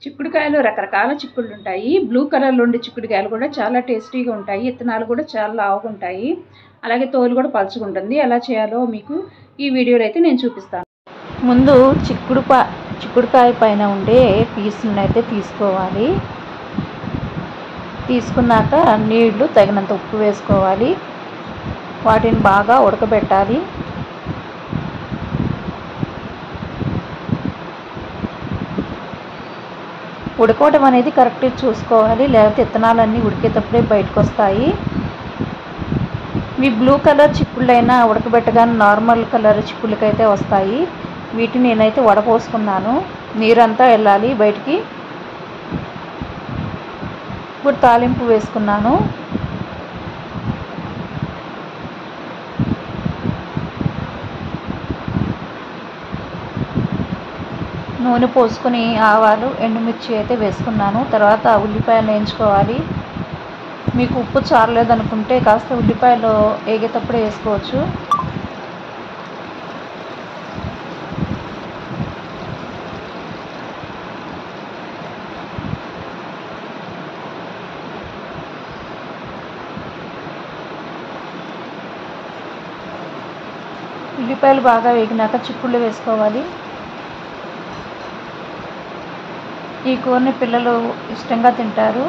చిక్కుడుకాయలు రకరకాల చిక్కుళ్ళు ఉంటాయి. బ్లూ కలర్లో ఉండే చిక్కుడుకాయలు కూడా చాలా టేస్టీగా ఉంటాయి. ఇత్తనాలు కూడా చాలా లావుగా ఉంటాయి. అలాగే తోలు కూడా పలుచగుంటుంది. ఎలా చేయాలో మీకు ఈ వీడియోలో అయితే నేను చూపిస్తాను. ముందు చిక్కుడుకాయ పైన ఉండే పీసులను అయితే తీసుకోవాలి. తీసుకున్నాక నీళ్లు తగినంత ఉప్పు వేసుకోవాలి. వాటిని బాగా ఉడకబెట్టాలి. ఉడకవడం అనేది కరెక్ట్గా చూసుకోవాలి, లేకపోతే విత్తనాలన్నీ ఉడికేటప్పుడే బయటకు వస్తాయి. ఇవి బ్లూ కలర్ చిక్కుళ్ళైనా ఉడకబెట్టగానే నార్మల్ కలర్ చిక్కుళ్ళకైతే వస్తాయి. వీటిని నేనైతే వడపోసుకున్నాను. నీరంతా వెళ్ళాలి బయటికి. ఇప్పుడు తాలింపు వేసుకున్నాను. నూనె పోసుకొని ఆవాలు ఎండుమిర్చి అయితే వేసుకున్నాను. తర్వాత ఉల్లిపాయలు వేయించుకోవాలి. మీకు ఉప్పు చారలేదనుకుంటే కాస్త ఉల్లిపాయలు వేగేటప్పుడే వేసుకోవచ్చు. ఉల్లిపాయలు బాగా వేగినాక చిక్కుళ్ళు వేసుకోవాలి. ఈ కూరని పిల్లలు ఇష్టంగా తింటారు.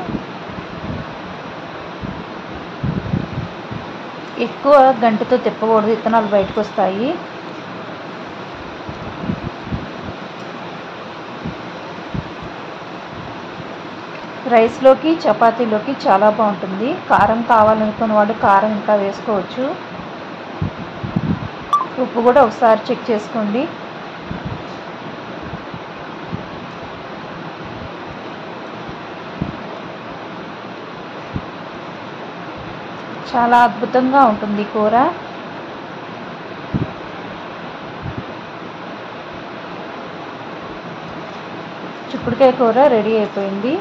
ఎక్కువ గంటతో తిప్పకూడదు, విత్తనాలు బయటకు వస్తాయి. రైస్లోకి చపాతీలోకి చాలా బాగుంటుంది. కారం కావాలనుకున్న వాళ్ళు కారం ఇంకా వేసుకోవచ్చు. ఉప్పు కూడా ఒకసారి చెక్ చేసుకోండి. చాలా అద్భుతంగా ఉంటుంది కూర. చిక్కుడుకాయ కూర రెడీ అయిపోయింది.